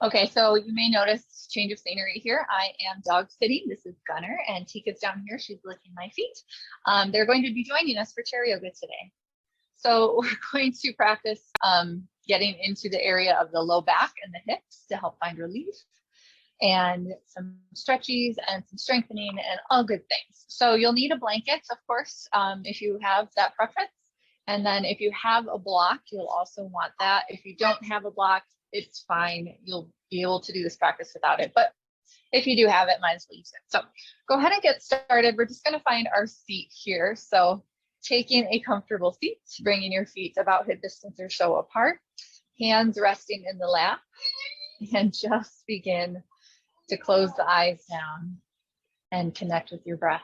Okay, so you may notice change of scenery here. I am dog sitting. This is Gunner, and Tika's down here. She's licking my feet. They're going to be joining us for chair yoga today. So we're going to practice getting into the area of the low back and the hips to help find relief, and some stretchies and some strengthening and all good things. So you'll need a blanket, of course, if you have that preference. And then if you have a block, you'll also want that. If you don't have a block, it's fine. You'll be able to do this practice without it. But if you do have it, might as well use it. So go ahead and get started. We're just going to find our seat here. So taking a comfortable seat, bringing your feet about hip distance or so apart, hands resting in the lap, and just begin to close the eyes down and connect with your breath.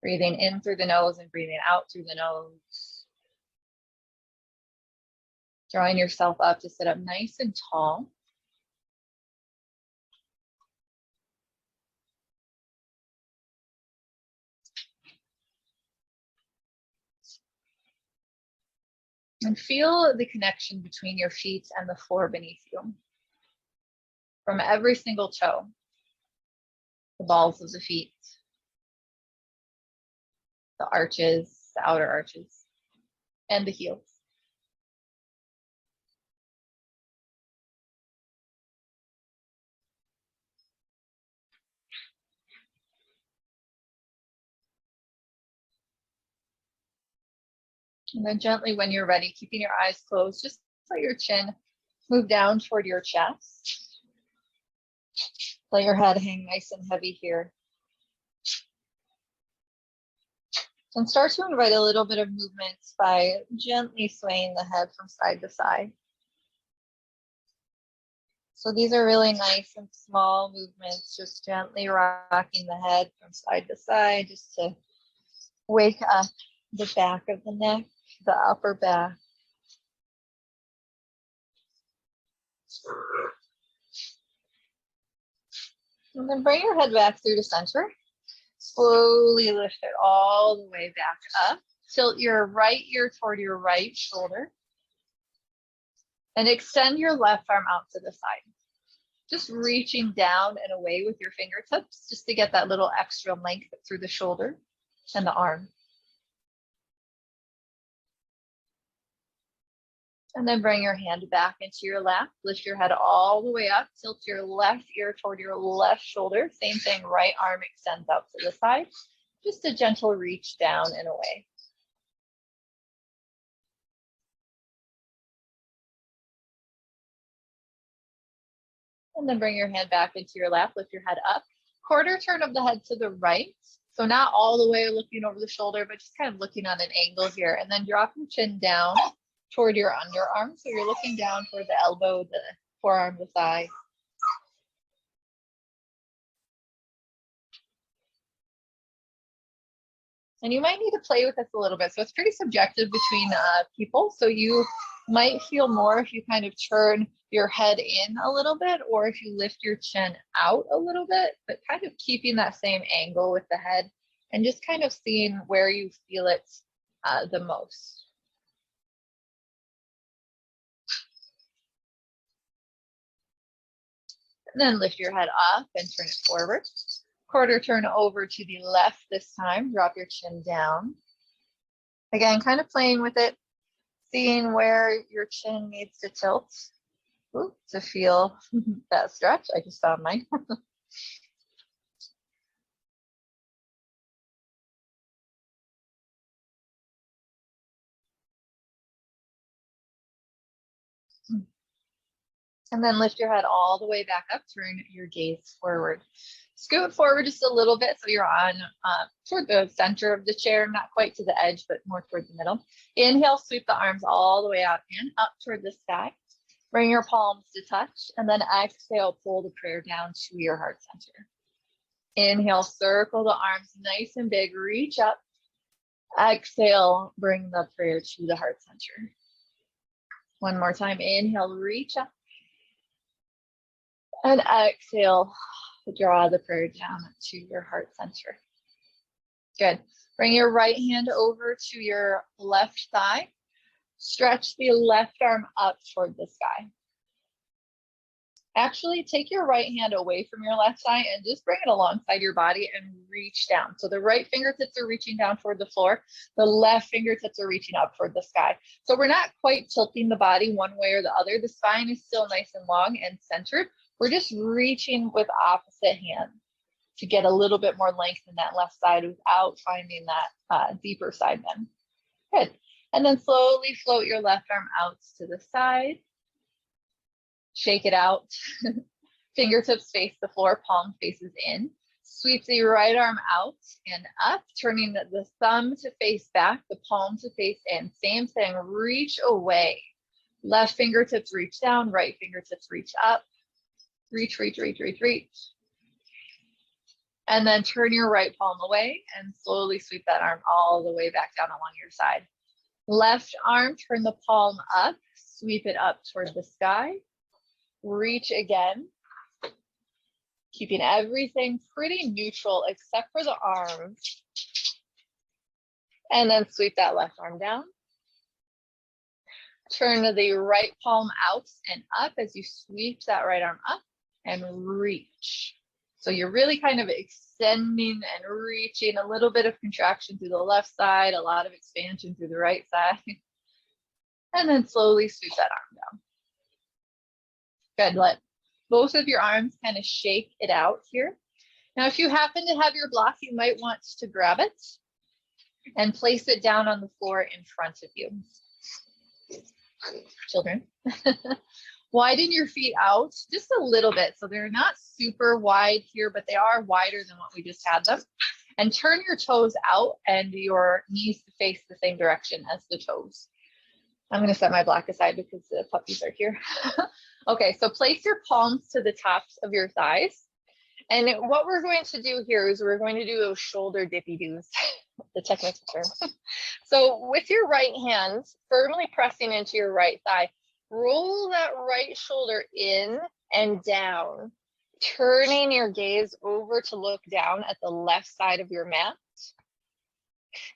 Breathing in through the nose and breathing out through the nose. Drawing yourself up to sit up nice and tall. And feel the connection between your feet and the floor beneath you. From every single toe, the balls of the feet, the arches, the outer arches, and the heels. And then gently, when you're ready, keeping your eyes closed, just let your chin move down toward your chest. Let your head hang nice and heavy here. And start to invite a little bit of movement by gently swaying the head from side to side. So these are really nice and small movements, just gently rocking the head from side to side, just to wake up the back of the neck, the upper back. And then bring your head back through to center. Slowly lift it all the way back up. Tilt your right ear toward your right shoulder. And extend your left arm out to the side. Just reaching down and away with your fingertips, just to get that little extra length through the shoulder and the arm. And then bring your hand back into your lap. Lift your head all the way up. Tilt your left ear toward your left shoulder. Same thing, right arm extends out to the side. Just a gentle reach down and away. And then bring your hand back into your lap. Lift your head up. Quarter turn of the head to the right. So not all the way looking over the shoulder, but just kind of looking on an angle here. And then drop your chin down toward your underarm. So you're looking down toward the elbow, the forearm, the thigh. And you might need to play with this a little bit. So it's pretty subjective between people. So you might feel more if you kind of turn your head in a little bit, or if you lift your chin out a little bit, but kind of keeping that same angle with the head and just kind of seeing where you feel it the most. And then lift your head up and turn it forward. Quarter turn over to the left this time. Drop your chin down. Again, kind of playing with it, seeing where your chin needs to tilt to feel that stretch. I just found mine. And then lift your head all the way back up, turn your gaze forward. Scoot forward just a little bit so you're on toward the center of the chair, not quite to the edge, but more toward the middle. Inhale, sweep the arms all the way out and up toward the sky. Bring your palms to touch, and then exhale, pull the prayer down to your heart center. Inhale, circle the arms nice and big, reach up. Exhale, bring the prayer to the heart center. One more time, inhale, reach up. And exhale, draw the prayer down to your heart center. Good. Bring your right hand over to your left thigh. Stretch the left arm up toward the sky. Actually, take your right hand away from your left thigh and just bring it alongside your body and reach down. So the right fingertips are reaching down toward the floor. The left fingertips are reaching up toward the sky. So we're not quite tilting the body one way or the other. The spine is still nice and long and centered. We're just reaching with opposite hand to get a little bit more length in that left side without finding that deeper side bend. Good. And then slowly float your left arm out to the side. Shake it out. Fingertips face the floor, palm faces in. Sweep the right arm out and up, turning the thumb to face back, the palm to face in. Same thing, reach away. Left fingertips reach down, right fingertips reach up. Reach, reach, reach, reach, reach. And then turn your right palm away and slowly sweep that arm all the way back down along your side. Left arm, turn the palm up, sweep it up towards the sky. Reach again, keeping everything pretty neutral except for the arms. And then sweep that left arm down. Turn the right palm out and up as you sweep that right arm up and reach. So you're really kind of extending and reaching, a little bit of contraction through the left side, a lot of expansion through the right side. And then slowly sweep that arm down. Good, let both of your arms kind of shake it out here. Now, if you happen to have your block, you might want to grab it and place it down on the floor in front of you. Children. Widen your feet out just a little bit. So they're not super wide here, but they are wider than what we just had them. And turn your toes out and your knees to face the same direction as the toes. I'm going to set my block aside because the puppies are here. Okay, so place your palms to the tops of your thighs. And what we're going to do here is we're going to do those shoulder dippy-doos, the technical term. So with your right hand firmly pressing into your right thigh, roll that right shoulder in and down, turning your gaze over to look down at the left side of your mat.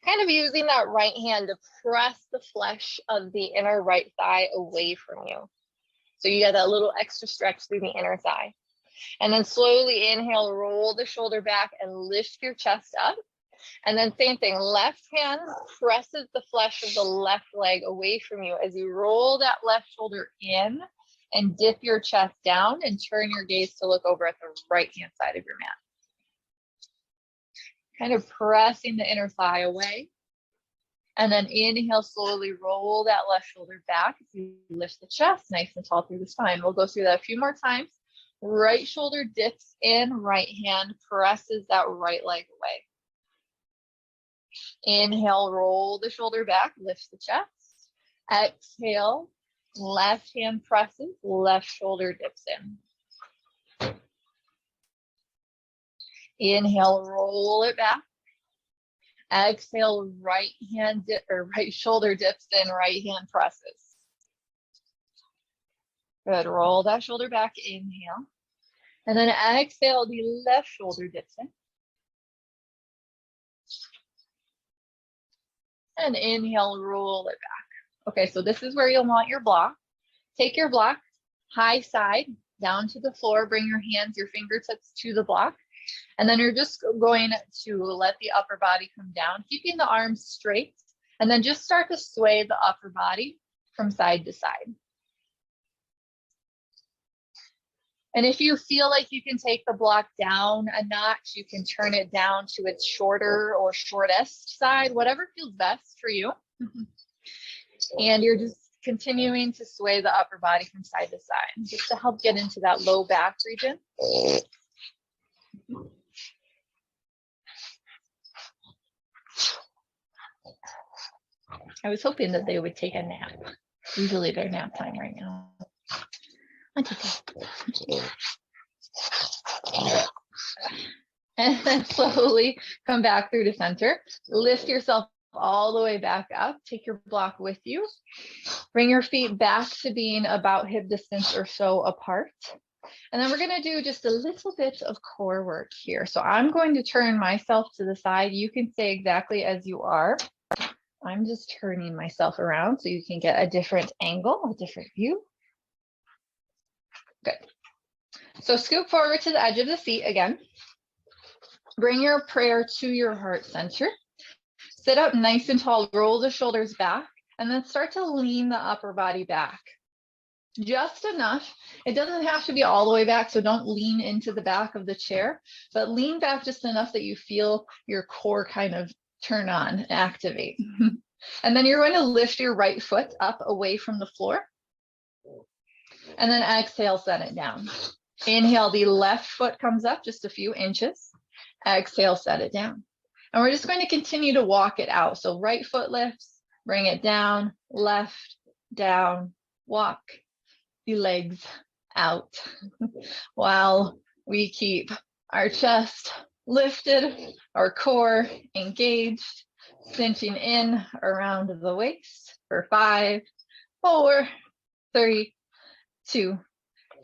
Kind of using that right hand to press the flesh of the inner right thigh away from you. So you get that little extra stretch through the inner thigh. And then slowly inhale, roll the shoulder back and lift your chest up. And then same thing, left hand presses the flesh of the left leg away from you as you roll that left shoulder in and dip your chest down and turn your gaze to look over at the right hand side of your mat. Kind of pressing the inner thigh away. And then inhale, slowly roll that left shoulder back as you lift the chest nice and tall through the spine. We'll go through that a few more times. Right shoulder dips in, right hand presses that right leg away. Inhale, roll the shoulder back, lift the chest. Exhale, left hand presses, left shoulder dips in. Inhale, roll it back. Exhale, right hand dip, or right shoulder dips in, right hand presses. Good, roll that shoulder back, inhale. And then exhale, the left shoulder dips in. And inhale, roll it back. Okay, so this is where you'll want your block. Take your block, high side, down to the floor. Bring your hands, your fingertips to the block. And then you're just going to let the upper body come down, keeping the arms straight. And then just start to sway the upper body from side to side. And if you feel like you can take the block down a notch, you can turn it down to its shorter or shortest side, whatever feels best for you. And you're just continuing to sway the upper body from side to side, just to help get into that low back region. I was hoping that they would take a nap. Usually they're nap time right now. And then slowly come back through to center. Lift yourself all the way back up. Take your block with you. Bring your feet back to being about hip distance or so apart. And then we're going to do just a little bit of core work here. So I'm going to turn myself to the side. You can stay exactly as you are. I'm just turning myself around so you can get a different angle, a different view. Good. So scoop forward to the edge of the seat again. Bring your prayer to your heart center. Sit up nice and tall, roll the shoulders back, and then start to lean the upper body back. Just enough. It doesn't have to be all the way back, so don't lean into the back of the chair, but lean back just enough that you feel your core kind of turn on, activate. And then you're going to lift your right foot up away from the floor. And then exhale, set it down. Inhale, the left foot comes up just a few inches. Exhale, set it down. And we're just going to continue to walk it out. So right foot lifts, bring it down, left, down, walk the legs out while we keep our chest lifted, our core engaged, cinching in around the waist for 5, 4, 3, 2,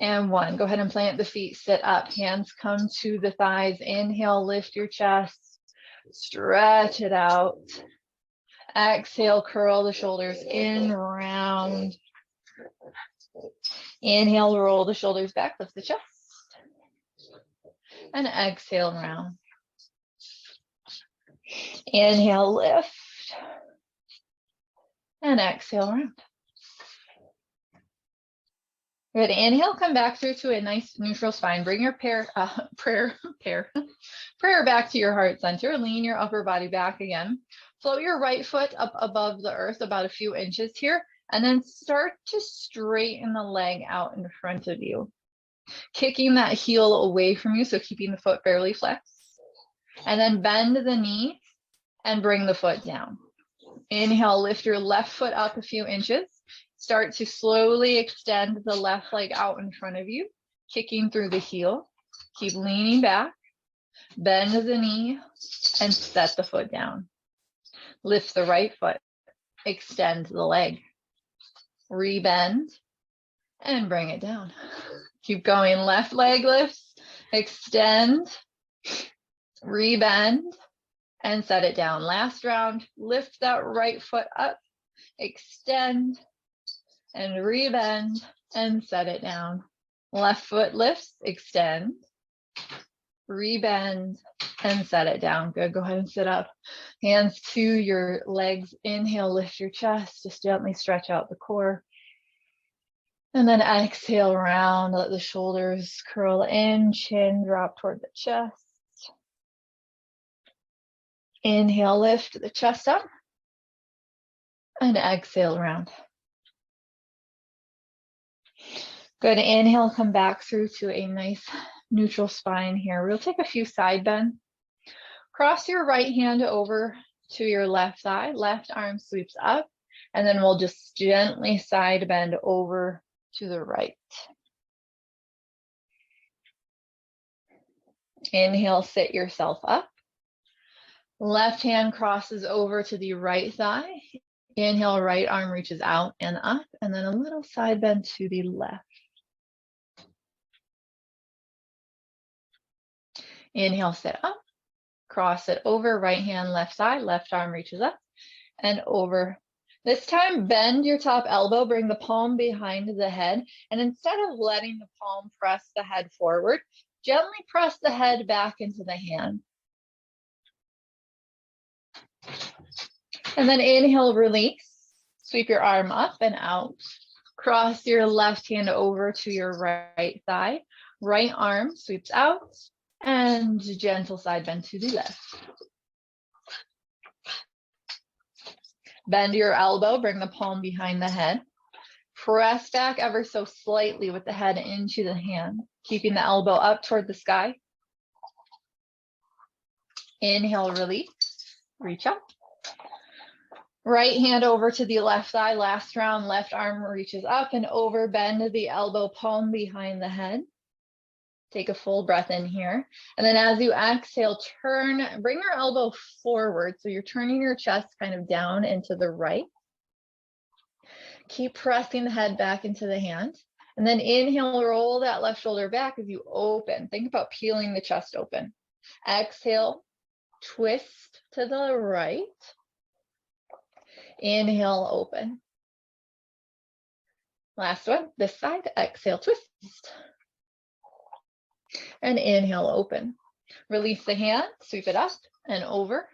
and 1. Go ahead and plant the feet, sit up, hands come to the thighs. Inhale, lift your chest, stretch it out. Exhale, curl the shoulders in, round. Inhale, roll the shoulders back, lift the chest. And exhale, round. Inhale, lift. And exhale, round. Good. Inhale, come back through to a nice neutral spine. Bring your prayer back to your heart center. Lean your upper body back again. Float your right foot up above the earth about a few inches here, and then start to straighten the leg out in front of you. Kicking that heel away from you, so keeping the foot fairly flexed. And then bend the knee and bring the foot down. Inhale, lift your left foot up a few inches. Start to slowly extend the left leg out in front of you, kicking through the heel. Keep leaning back, bend the knee, and set the foot down. Lift the right foot, extend the leg, rebend, and bring it down. Keep going, left leg lifts, extend, rebend, and set it down. Last round, lift that right foot up, extend, and rebend, and set it down. Left foot lifts, extend, rebend, and set it down. Good, go ahead and sit up. Hands to your legs. Inhale, lift your chest, just gently stretch out the core. And then exhale, round, let the shoulders curl in, chin drop toward the chest. Inhale, lift the chest up, and exhale, round. Good, inhale, come back through to a nice neutral spine here. We'll take a few side bends. Cross your right hand over to your left thigh, left arm sweeps up, and then we'll just gently side bend over to the right. Inhale, sit yourself up. Left hand crosses over to the right thigh. Inhale, right arm reaches out and up, and then a little side bend to the left. Inhale, sit up. Cross it over, right hand, left thigh, left arm reaches up and over. This time, bend your top elbow, bring the palm behind the head, and instead of letting the palm press the head forward, gently press the head back into the hand. And then inhale, release. Sweep your arm up and out. Cross your left hand over to your right thigh. Right arm sweeps out and gentle side bend to the left. Bend your elbow, bring the palm behind the head. Press back ever so slightly with the head into the hand, keeping the elbow up toward the sky. Inhale, release, reach up. Right hand over to the left thigh, last round, left arm reaches up and over, bend the elbow, palm behind the head. Take a full breath in here. And then as you exhale, bring your elbow forward. So you're turning your chest kind of down and to the right. Keep pressing the head back into the hand. And then inhale, roll that left shoulder back as you open. Think about peeling the chest open. Exhale, twist to the right. Inhale, open. Last one, this side. Exhale, twist. And inhale, open. Release the hand, sweep it up and over.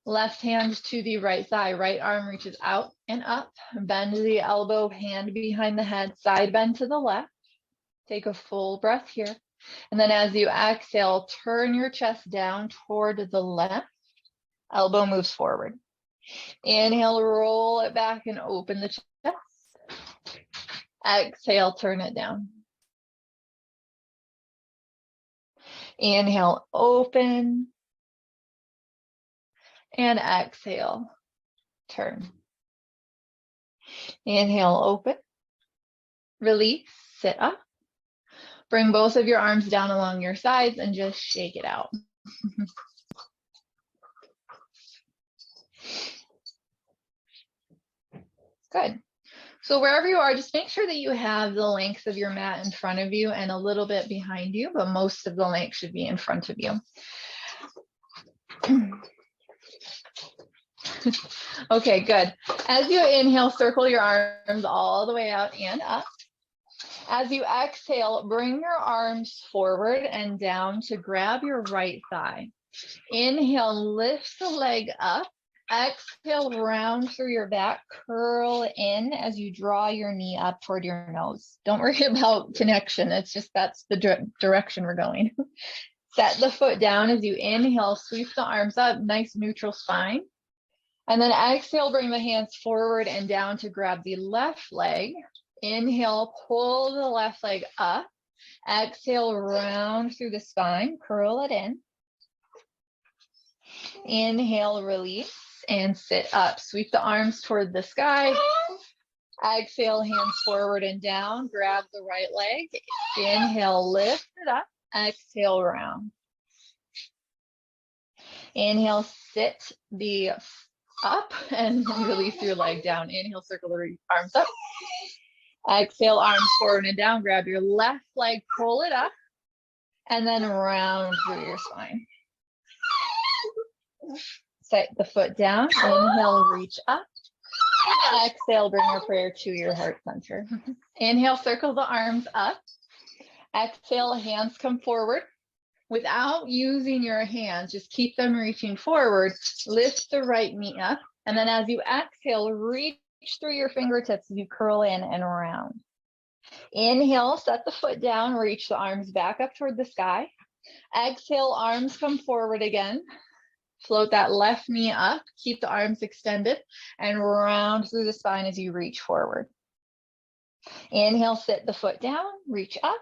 Left hand to the right thigh, right arm reaches out and up. Bend the elbow, hand behind the head, side bend to the left. Take a full breath here. And then as you exhale, turn your chest down toward the left. Elbow moves forward. Inhale, roll it back and open the chest. Exhale, turn it down. Inhale, open. And exhale, turn. Inhale, open. Release, sit up. Bring both of your arms down along your sides and just shake it out. Good. So wherever you are, just make sure that you have the length of your mat in front of you and a little bit behind you, but most of the length should be in front of you. Okay, good. As you inhale, circle your arms all the way out and up. As you exhale, bring your arms forward and down to grab your right thigh. Inhale, lift the leg up. Exhale, round through your back, curl in as you draw your knee up toward your nose. Don't worry about connection. It's just that's the direction we're going. Set the foot down as you inhale, sweep the arms up, nice neutral spine. And then exhale, bring the hands forward and down to grab the left leg. Inhale, pull the left leg up. Exhale, round through the spine, curl it in. Inhale, release and sit up. Sweep the arms toward the sky. Exhale, hands forward and down. Grab the right leg. Inhale, lift it up. Exhale, round. Inhale, sit the up and release your leg down. Inhale, circle the arms up. Exhale, arms forward and down. Grab your left leg, pull it up, and then round through your spine. Set the foot down. Inhale, reach up. Exhale, bring your prayer to your heart center. Inhale, circle the arms up. Exhale, hands come forward. Without using your hands, just keep them reaching forward. Lift the right knee up. And then as you exhale, reach through your fingertips as you curl in and around. Inhale, set the foot down, reach the arms back up toward the sky. Exhale, arms come forward again. Float that left knee up, keep the arms extended, and round through the spine as you reach forward. Inhale, sit the foot down, reach up.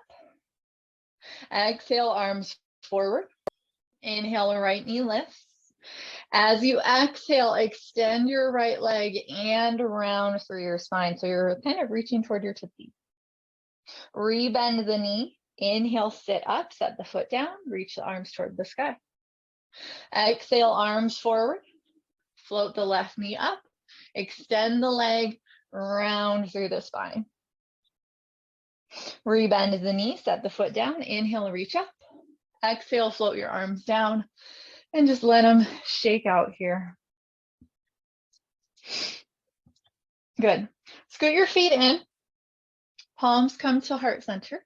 Exhale, arms forward. Inhale, right knee lifts. As you exhale, extend your right leg and round through your spine. So you're kind of reaching toward your toesies. Rebend the knee. Inhale, sit up, set the foot down, reach the arms toward the sky. Exhale, arms forward. Float the left knee up. Extend the leg, round through the spine. Rebend the knee, set the foot down. Inhale, reach up. Exhale, float your arms down. And just let them shake out here. Good. Scoot your feet in. Palms come to heart center.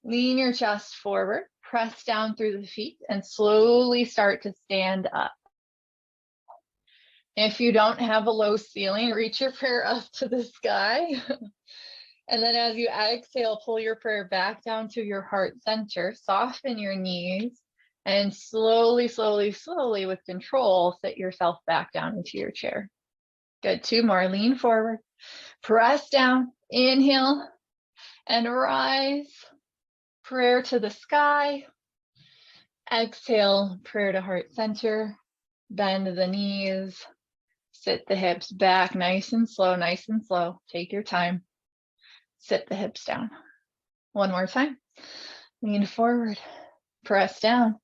Lean your chest forward. Press down through the feet and slowly start to stand up. If you don't have a low ceiling, reach your prayer up to the sky. And then as you exhale, pull your prayer back down to your heart center. Soften your knees. And slowly, slowly, slowly, with control, sit yourself back down into your chair. Good. 2 more. Lean forward. Press down. Inhale. And rise. Prayer to the sky. Exhale. Prayer to heart center. Bend the knees. Sit the hips back. Nice and slow. Nice and slow. Take your time. Sit the hips down. 1 more time. Lean forward. Press down.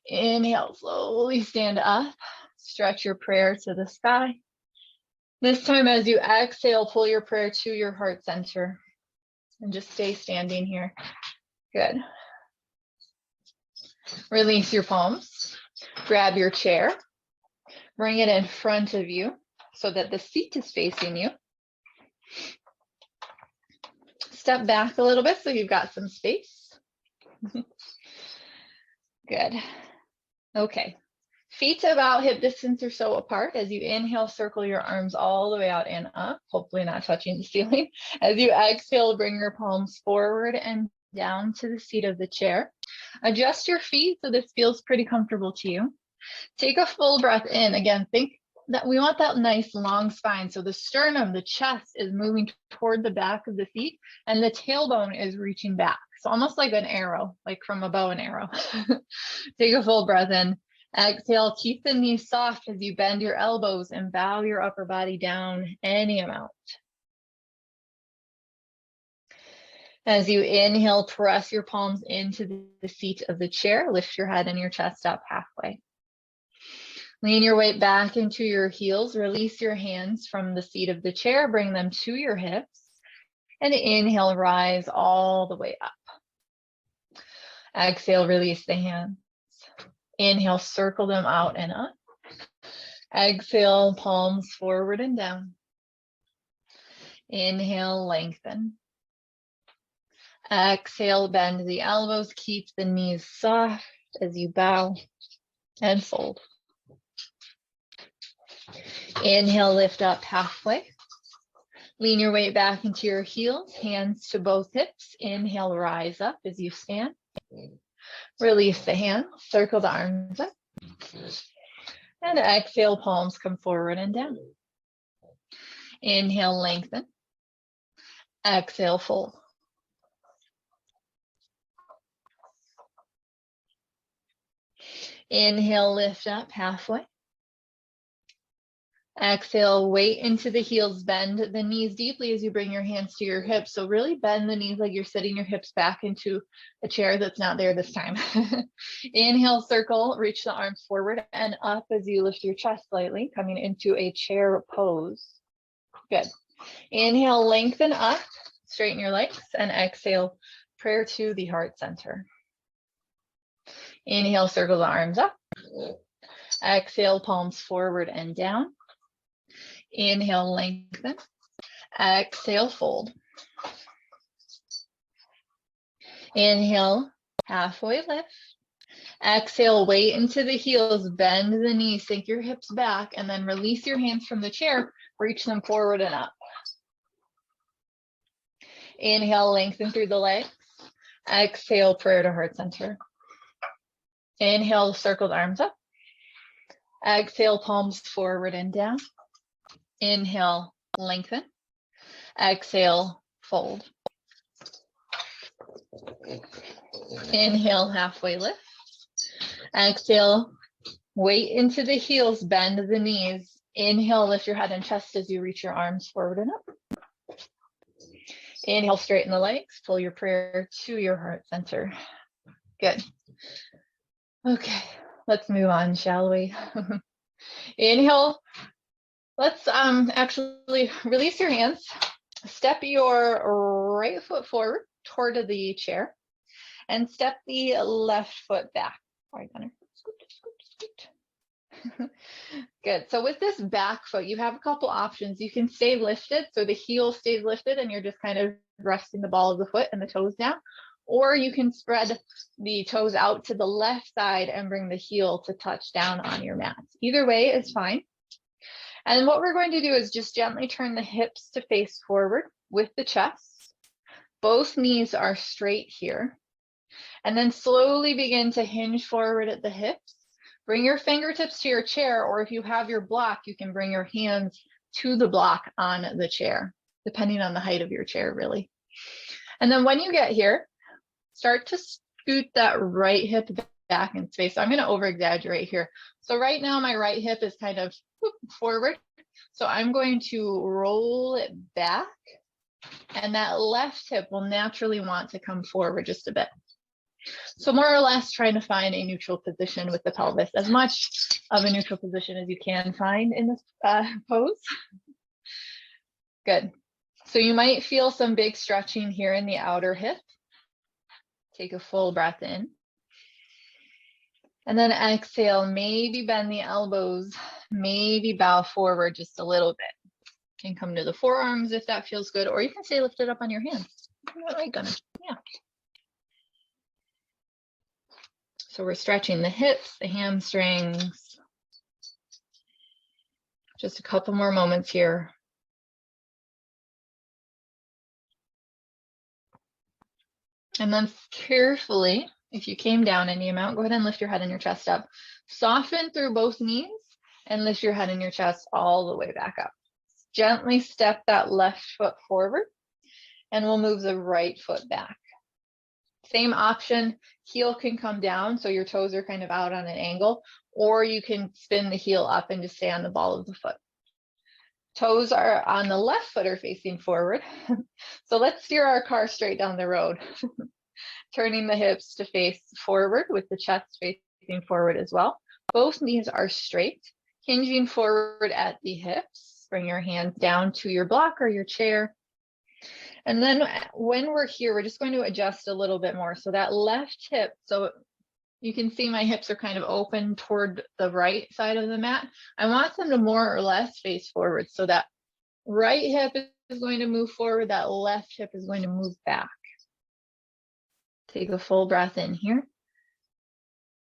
Inhale, slowly stand up. Stretch your prayer to the sky. This time as you exhale, pull your prayer to your heart center. And just stay standing here. Good. Release your palms. Grab your chair. Bring it in front of you so that the seat is facing you. Step back a little bit so you've got some space. Good. Okay. Feet about hip distance or so apart. As you inhale, circle your arms all the way out and up, hopefully not touching the ceiling. As you exhale, bring your palms forward and down to the seat of the chair. Adjust your feet so this feels pretty comfortable to you. Take a full breath in. Again, think that we want that nice long spine. So the sternum, the chest is moving toward the back of the feet and the tailbone is reaching back. So almost like an arrow, like from a bow and arrow. Take a full breath in. Exhale, keep the knees soft as you bend your elbows and bow your upper body down any amount. As you inhale, press your palms into the seat of the chair. Lift your head and your chest up halfway. Lean your weight back into your heels. Release your hands from the seat of the chair. Bring them to your hips. And inhale, rise all the way up. Exhale, release the hands. Inhale, circle them out and up. Exhale, palms forward and down. Inhale, lengthen. Exhale, bend the elbows. Keep the knees soft as you bow and fold. Inhale, lift up halfway. Lean your weight back into your heels, hands to both hips. Inhale, rise up as you stand. Release the hands, circle the arms up. And exhale, palms come forward and down. Inhale, lengthen. Exhale, fold. Inhale, lift up halfway. Exhale, weight into the heels, bend the knees deeply as you bring your hands to your hips. So really bend the knees like you're sitting your hips back into a chair that's not there this time. Inhale, circle, reach the arms forward and up as you lift your chest slightly, coming into a chair pose. Good. Inhale, lengthen up, straighten your legs, and exhale, prayer to the heart center. Inhale, circle the arms up. Exhale, palms forward and down. Inhale, lengthen. Exhale, fold. Inhale, halfway lift. Exhale, weight into the heels, bend the knees, sink your hips back, and then release your hands from the chair, reach them forward and up. Inhale, lengthen through the legs. Exhale, prayer to heart center. Inhale, circle the arms up. Exhale, palms forward and down. Inhale, lengthen. Exhale, fold. Inhale, halfway lift. Exhale, weight into the heels, bend the knees. Inhale, lift your head and chest as you reach your arms forward and up. Inhale, straighten the legs, pull your prayer to your heart center. Good. Okay, let's move on, shall we? Inhale. Let's actually release your hands. Step your right foot forward toward the chair and step the left foot back. All right, Gunnar. Scoot, scoot. Good. So with this back foot, you have a couple options. You can stay lifted, so the heel stays lifted and you're just kind of resting the ball of the foot and the toes down. Or you can spread the toes out to the left side and bring the heel to touch down on your mat. Either way is fine. And what we're going to do is just gently turn the hips to face forward with the chest. Both knees are straight here. And then slowly begin to hinge forward at the hips. Bring your fingertips to your chair, or if you have your block, you can bring your hands to the block on the chair, depending on the height of your chair, really. And then when you get here, start to scoot that right hip back in space. So I'm going to over exaggerate here. So right now my right hip is kind of forward. So I'm going to roll it back and that left hip will naturally want to come forward just a bit. So more or less trying to find a neutral position with the pelvis, as much of a neutral position as you can find in this pose. Good. So you might feel some big stretching here in the outer hip. Take a full breath in. And then exhale, maybe bend the elbows, maybe bow forward just a little bit. You can come to the forearms if that feels good, or you can stay lifted up on your hands. All right, Gunnar. Yeah. So we're stretching the hips, the hamstrings. Just a couple more moments here. And then carefully, if you came down any amount, go ahead and lift your head and your chest up. Soften through both knees and lift your head and your chest all the way back up. Gently step that left foot forward and we'll move the right foot back. Same option, heel can come down so your toes are kind of out on an angle, or you can spin the heel up and just stay on the ball of the foot. Toes are on the left foot are facing forward. So let's steer our car straight down the road. Turning the hips to face forward with the chest facing forward as well. Both knees are straight, hinging forward at the hips. Bring your hands down to your block or your chair. And then when we're here, we're just going to adjust a little bit more. So that left hip, so you can see my hips are kind of open toward the right side of the mat. I want them to more or less face forward. So that right hip is going to move forward, that left hip is going to move back. Take a full breath in here.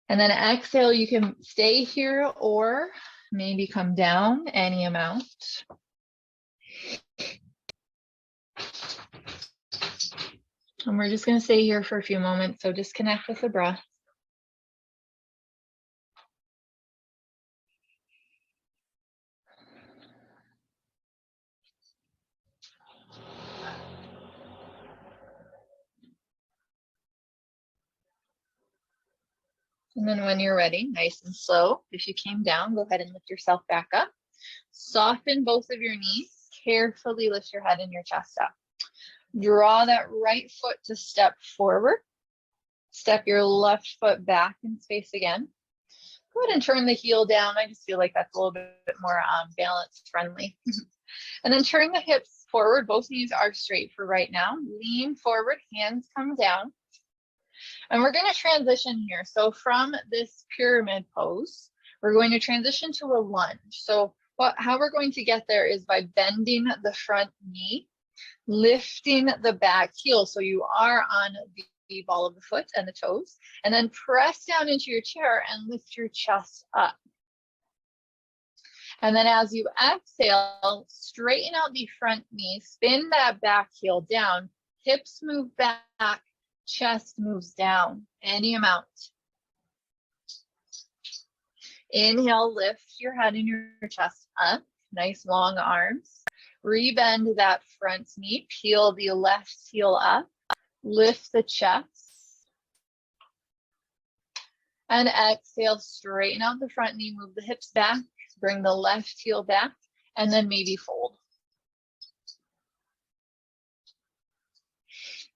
And then exhale, you can stay here or maybe come down any amount. And we're just going to stay here for a few moments. So just connect with the breath. And then when you're ready, nice and slow, if you came down, go ahead and lift yourself back up. Soften both of your knees. Carefully lift your head and your chest up. Draw that right foot to step forward. Step your left foot back in space again. Go ahead and turn the heel down. I just feel like that's a little bit more balance friendly. And then turn the hips forward. Both knees are straight for right now. Lean forward, hands come down. And we're going to transition here. So from this pyramid pose, we're going to transition to a lunge. So how we're going to get there is by bending the front knee, lifting the back heel. So you are on the ball of the foot and the toes, and then press down into your chair and lift your chest up. And then as you exhale, straighten out the front knee, spin that back heel down, hips move back, chest moves down, any amount. Inhale, lift your head and your chest up, nice long arms. Rebend that front knee, peel the left heel up, lift the chest. And exhale, straighten out the front knee, move the hips back, bring the left heel back, and then maybe fold.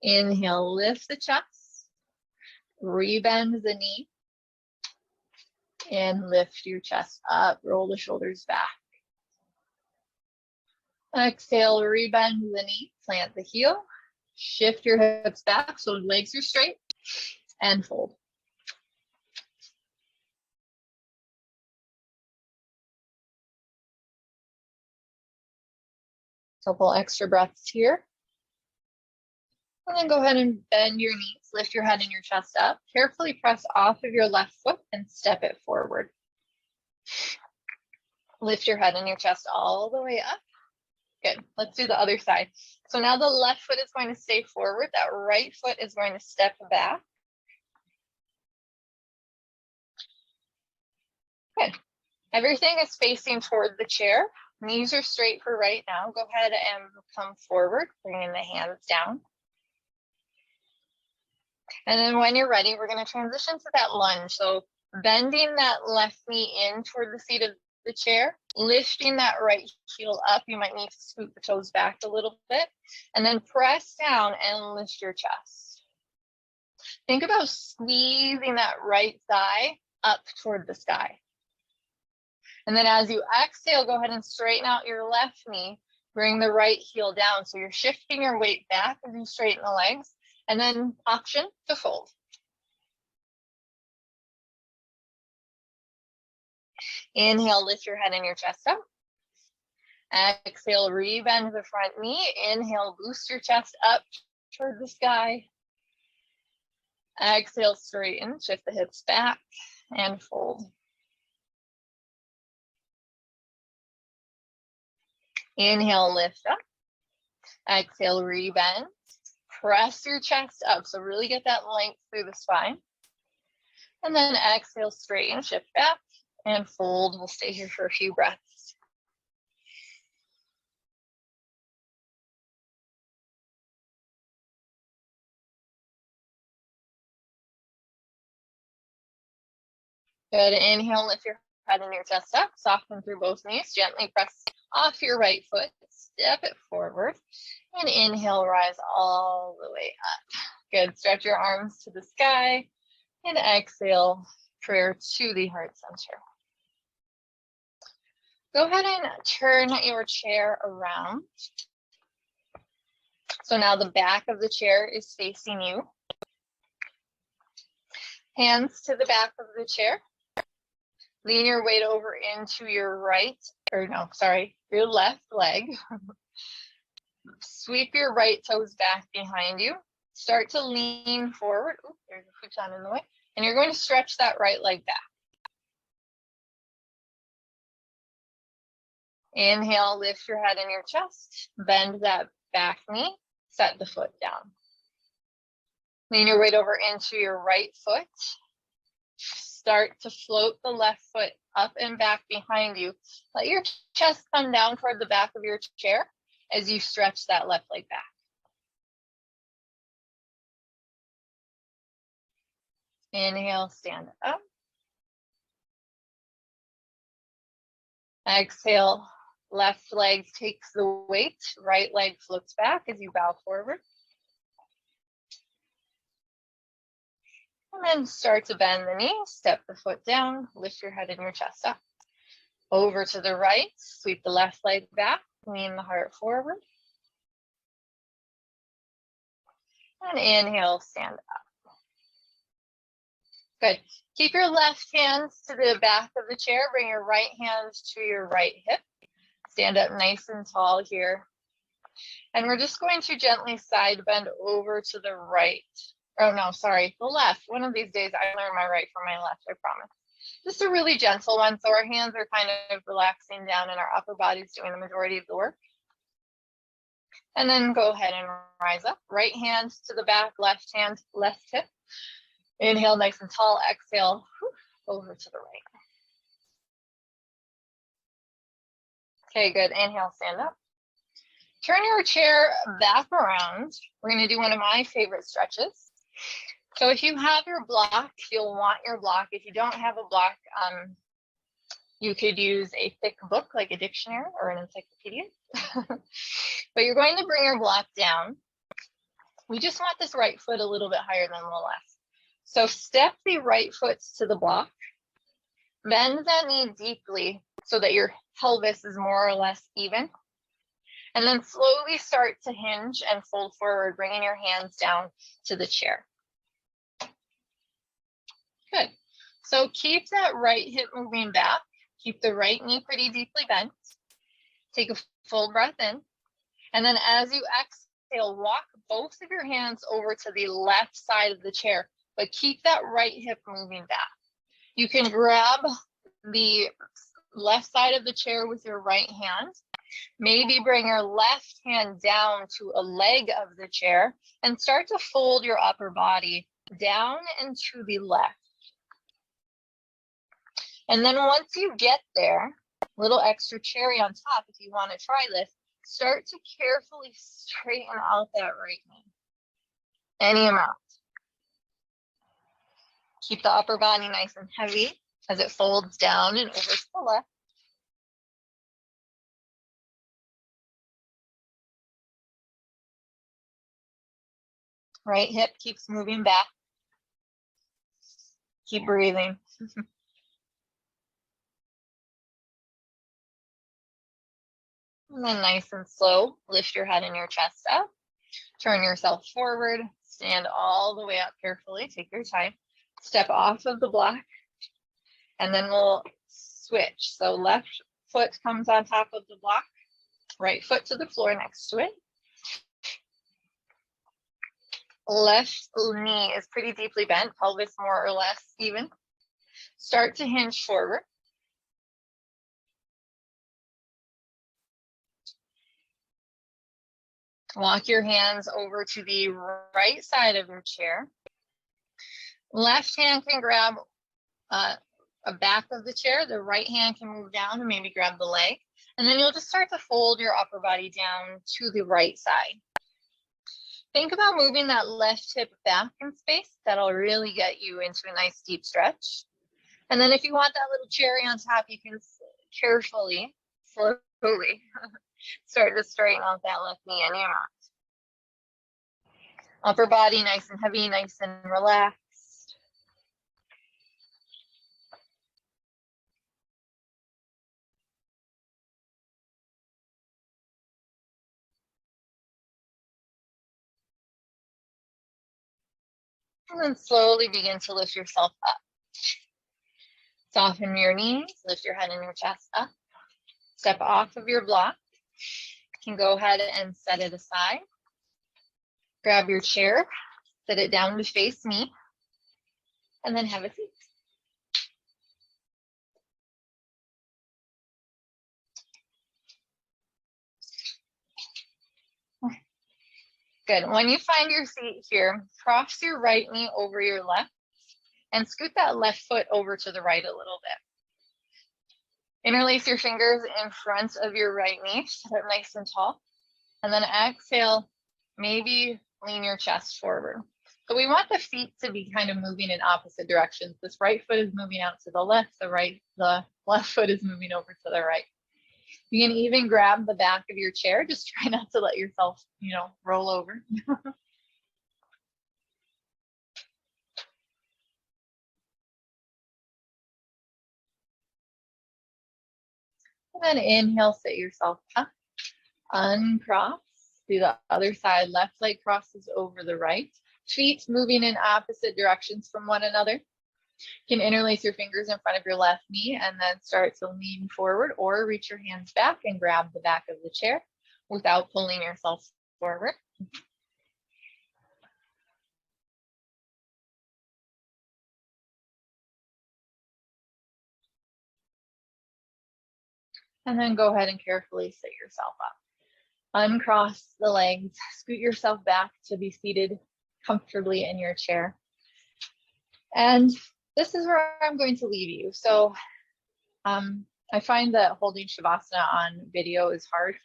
Inhale, lift the chest, rebend the knee, and lift your chest up, roll the shoulders back. Exhale, rebend the knee, plant the heel, shift your hips back so legs are straight, and fold. Couple extra breaths here. And then go ahead and bend your knees, lift your head and your chest up. Carefully press off of your left foot and step it forward. Lift your head and your chest all the way up. Good. Let's do the other side. So now the left foot is going to stay forward. That right foot is going to step back. Good. Everything is facing toward the chair. Knees are straight for right now. Go ahead and come forward, bringing the hands down. And then when you're ready, we're going to transition to that lunge. So bending that left knee in toward the seat of the chair, lifting that right heel up. You might need to scoot the toes back a little bit, and then press down and lift your chest. Think about squeezing that right thigh up toward the sky. And then as you exhale, go ahead and straighten out your left knee, Bring the right heel down. So you're shifting your weight back as you straighten the legs, and then option to fold. Inhale, lift your head and your chest up. Exhale, rebend the front knee. Inhale, boost your chest up toward the sky. Exhale, straighten, shift the hips back and fold. Inhale, lift up. Exhale, rebend. Press your chest up. So really get that length through the spine. And then exhale, straighten, shift back and fold. We'll stay here for a few breaths. Good. Inhale, lift your head and your chest up. Soften through both knees. Gently press off your right foot. Step it forward. And inhale, rise all the way up. Good. Stretch your arms to the sky. And exhale, prayer to the heart center. Go ahead and turn your chair around. So now the back of the chair is facing you. Hands to the back of the chair. Lean your weight over into your your left leg. Sweep your right toes back behind you. Start to lean forward. Ooh, there's a futon in the way. And you're going to stretch that right leg back. Inhale, lift your head and your chest. Bend that back knee. Set the foot down. Lean your weight over into your right foot. Start to float the left foot up and back behind you. Let your chest come down toward the back of your chair as you stretch that left leg back. Inhale, stand up. Exhale, left leg takes the weight, right leg floats back as you bow forward. And then start to bend the knee, step the foot down, lift your head and your chest up. Over to the right, sweep the left leg back, lean the heart forward. And inhale, stand up. Good. Keep your left hands to the back of the chair. Bring your right hands to your right hip. Stand up nice and tall here. And we're just going to gently side bend over to the right. Oh, no, sorry, the left. One of these days I learn my right from my left, I promise. Just a really gentle one. So our hands are kind of relaxing down and our upper body's doing the majority of the work. And then go ahead and rise up. Right hand to the back, left hand, left hip. Inhale, nice and tall. Exhale, over to the right. Okay, good. Inhale, stand up. Turn your chair back around. We're going to do one of my favorite stretches. So if you have your block, you'll want your block. If you don't have a block, you could use a thick book like a dictionary or an encyclopedia. But you're going to bring your block down. We just want this right foot a little bit higher than the left. So step the right foot to the block. Bend that knee deeply so that your pelvis is more or less even. And then slowly start to hinge and fold forward, bringing your hands down to the chair. Good. So keep that right hip moving back. Keep the right knee pretty deeply bent. Take a full breath in. And then as you exhale, walk both of your hands over to the left side of the chair, but keep that right hip moving back. You can grab the left side of the chair with your right hand. Maybe bring your left hand down to a leg of the chair and start to fold your upper body down and to the left. And then once you get there, little extra cherry on top if you want to try this, start to carefully straighten out that right knee. Any amount. Keep the upper body nice and heavy as it folds down and over to the left. Right hip keeps moving back. Keep breathing. And then nice and slow, lift your head and your chest up. Turn yourself forward, stand all the way up carefully, take your time. Step off of the block, and then we'll switch. So left foot comes on top of the block, right foot to the floor next to it. Left knee is pretty deeply bent, pelvis more or less even. Start to hinge forward. Walk your hands over to the right side of your chair. Left hand can grab a back of the chair. The right hand can move down and maybe grab the leg. And then you'll just start to fold your upper body down to the right side. Think about moving that left hip back in space. That'll really get you into a nice deep stretch. And then if you want that little cherry on top, you can carefully, slowly start to straighten out that left knee and your mat. Upper body nice and heavy, nice and relaxed. And then slowly begin to lift yourself up. Soften your knees, lift your head and your chest up. Step off of your block. You can go ahead and set it aside. Grab your chair, sit it down to face me, and then have a seat. Good. When you find your seat here, cross your right knee over your left and scoot that left foot over to the right a little bit. Interlace your fingers in front of your right knee, sit up nice and tall. And then exhale, maybe lean your chest forward. So we want the feet to be kind of moving in opposite directions. This right foot is moving out to the left, the left foot is moving over to the right. You can even grab the back of your chair. Just try not to let yourself, roll over. And then inhale, sit yourself up. Uncross. Do the other side. Left leg crosses over the right. Feet moving in opposite directions from one another. You can interlace your fingers in front of your left knee and then start to lean forward or reach your hands back and grab the back of the chair without pulling yourself forward. And then go ahead and carefully sit yourself up. Uncross the legs, scoot yourself back to be seated comfortably in your chair. And this is where I'm going to leave you. So I find that holding Shavasana on video is hard.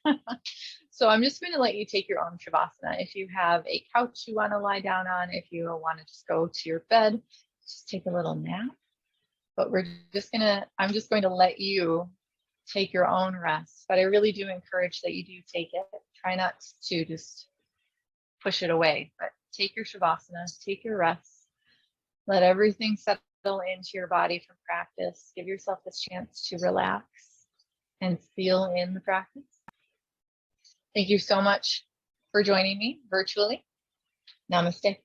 So I'm just going to let you take your own Shavasana. If you have a couch you want to lie down on, if you want to just go to your bed, just take a little nap. But I'm just going to let you take your own rest. But I really do encourage that you do take it. Try not to just push it away, but take your Shavasana, take your rest. Let everything settle into your body from practice. Give yourself this chance to relax and feel in the practice. Thank you so much for joining me virtually. Namaste.